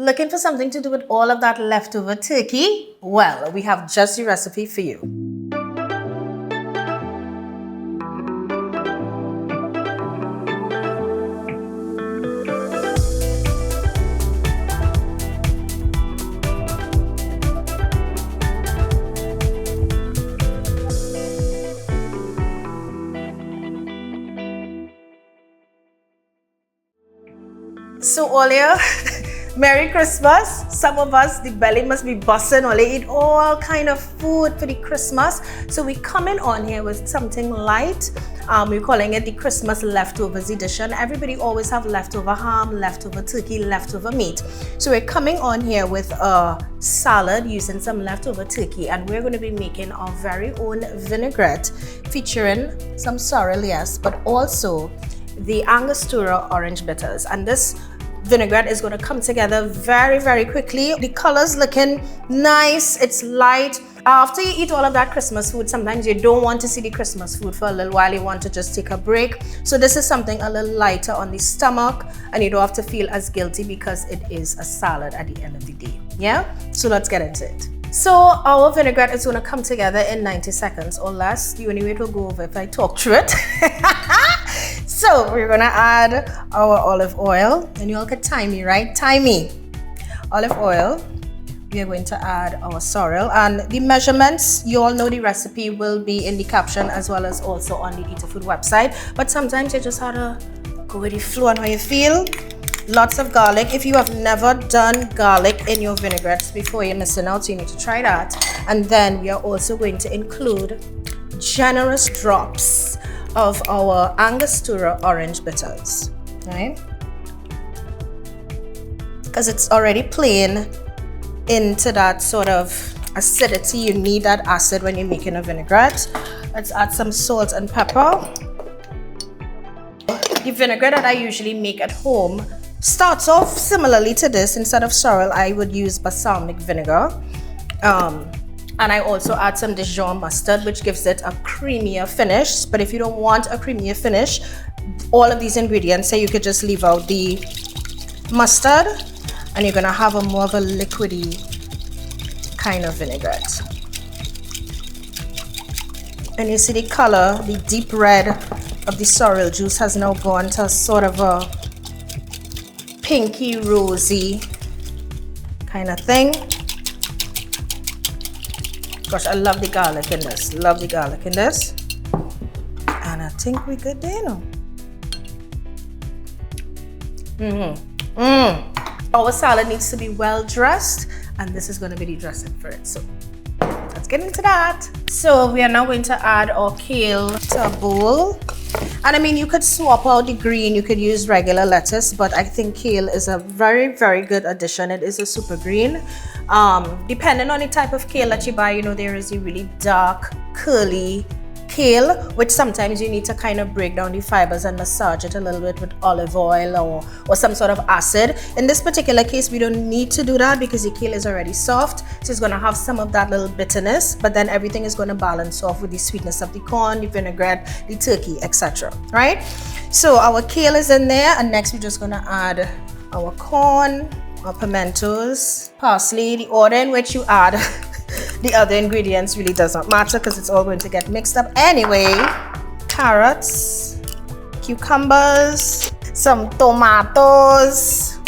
Looking for something to do with all of that leftover turkey? Well, we have just the recipe for you. So Olia, Merry Christmas. Some of us, the belly must be busting or they eat all kind of food for the Christmas. So we coming on here with something light. We're calling it the Christmas leftovers edition. Everybody always have leftover ham, leftover turkey, leftover meat. So we're coming on here with a salad using some leftover turkey, and we're going to be making our very own vinaigrette featuring some sorrel, yes, but also the Angostura orange bitters. And this vinaigrette is going to come together very, very quickly. The color's looking nice, it's light. After you eat all of that Christmas food, sometimes you don't want to see the Christmas food for a little while. You want to just take a break. So this is something a little lighter on the stomach, and you don't have to feel as guilty because it is a salad at the end of the day. Yeah? So let's get into it. So our vinaigrette is going to come together in 90 seconds or less. The only way it will go over if I talk through it. So we're going to add our olive oil, and you all could time me, right? Time me. Olive oil. We are going to add our sorrel, and the measurements, you all know the recipe will be in the caption as well as also on the eatahfood website. But sometimes you just have to go with the flow and how you feel. Lots of garlic. If you have never done garlic in your vinaigrettes before, you're missing out, so you need to try that. And then we are also going to include generous drops of our Angostura orange bitters, right? Because it's already plain into that sort of acidity. You need that acid when you're making a vinaigrette. Let's add some salt and pepper. The vinaigrette that I usually make at home starts off similarly to this. Instead of sorrel, I would use balsamic vinegar. And I also add some Dijon mustard, which gives it a creamier finish. But if you don't want a creamier finish, all of these ingredients, say you could just leave out the mustard, and you're gonna have a more of a liquidy kind of vinaigrette. And you see the color, the deep red of the sorrel juice has now gone to sort of a pinky rosy kind of thing. Gosh, I love the garlic in this. Love the garlic in this. And I think we're good there now. Our salad needs to be well dressed, and this is going to be the dressing for it. So let's get into that. So we are now going to add our kale to a bowl. And I mean, you could swap out the green, you could use regular lettuce, but I think kale is a very, very good addition. It is a super green. Depending on the type of kale that you buy, you know, there is a really dark, curly kale, which sometimes you need to kind of break down the fibers and massage it a little bit with olive oil or some sort of acid. In this particular case, we don't need to do that because the kale is already soft, so it's going to have some of that little bitterness, but then everything is going to balance off with the sweetness of the corn, the vinaigrette, the turkey, etc. Right? So our kale is in there, and next we're just going to add our corn, our pimentos, parsley. The order in which you add the other ingredients really does not matter because it's all going to get mixed up anyway. Carrots, cucumbers, some tomatoes.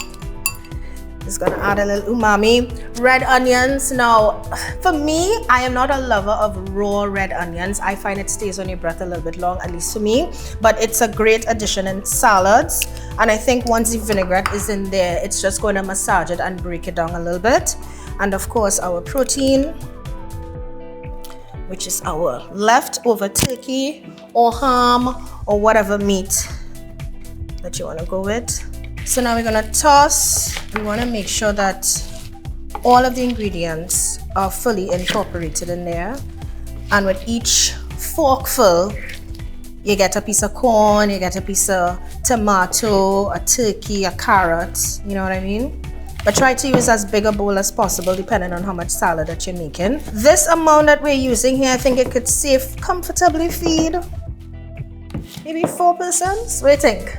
Just gonna add a little umami. Red onions. Now, for me, I am not a lover of raw red onions. I find it stays on your breath a little bit long, at least for me. But it's a great addition in salads. And I think once the vinaigrette is in there, it's just going to massage it and break it down a little bit. And of course, our protein, which is our leftover turkey or ham or whatever meat that you want to go with. So now we're going to toss. We want to make sure that all of the ingredients are fully incorporated in there. And with each forkful, you get a piece of corn, you get a piece of tomato, a turkey, a carrot, you know what I mean? But try to use as big a bowl as possible depending on how much salad that you're making. This amount that we're using here, I think it could comfortably feed maybe 4 persons. What do you think?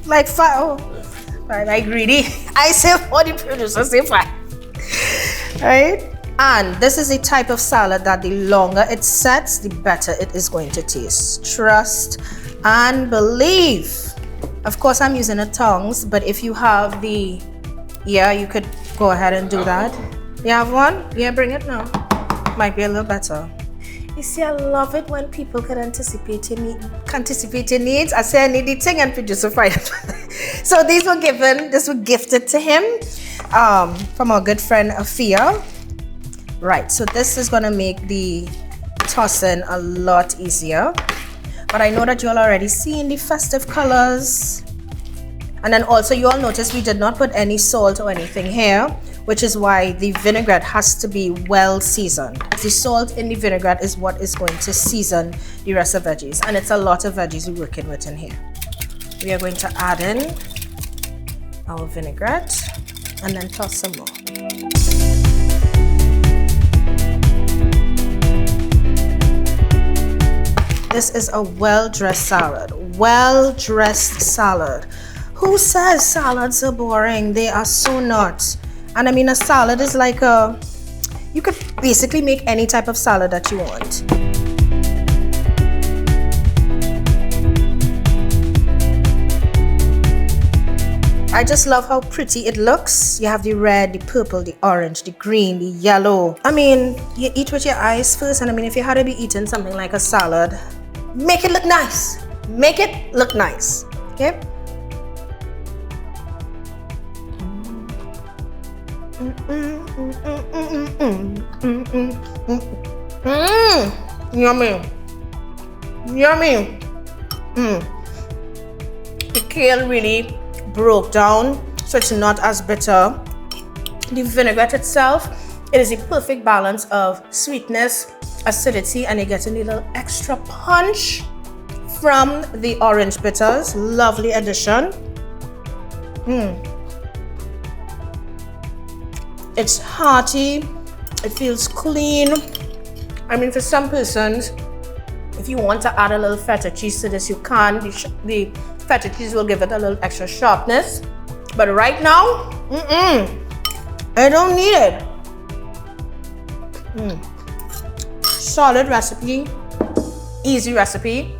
Like 5 I greedy. I say 4, the producer say 5. Right? And this is a type of salad that the longer it sets, the better it is going to taste. Trust and believe. Of course, I'm using the tongs, but if you have the, you could go ahead and do that. You have one? Yeah, bring it now. Might be a little better. You see, I love it when people can anticipate your needs. I say I need the thing and producer fried it. So this were gifted to him from our good friend Afia. Right, so this is gonna make the tossing a lot easier. But I know that you all already seen the festive colors. And then also you all notice we did not put any salt or anything here, which is why the vinaigrette has to be well seasoned. The salt in the vinaigrette is what is going to season the rest of veggies. And it's a lot of veggies we're working with in here. We are going to add in our vinaigrette and then toss some more. This is a well-dressed salad. Well-dressed salad. Who says salads are boring? They are so not. And I mean, a salad is like you could basically make any type of salad that you want. I just love how pretty it looks. You have the red, the purple, the orange, the green, the yellow. I mean, you eat with your eyes first, and I mean, if you had to be eating something like a salad, make it look nice. Make it look nice, okay? Yummy. Yummy. The kale really broke down, so it's not as bitter. The vinaigrette itself, it is a perfect balance of sweetness, acidity, and you're getting a little extra punch from the orange bitters. Lovely addition. It's hearty, it feels clean. I mean, for some persons, if you want to add a little feta cheese to this, you can. The feta cheese will give it a little extra sharpness. But right now, I don't need it. Solid recipe, easy recipe.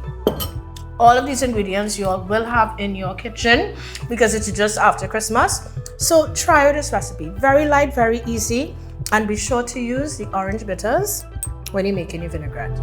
All of these ingredients you all will have in your kitchen because it's just after Christmas. So try this recipe. Very light, very easy. And be sure to use the orange bitters when you're making your vinaigrette.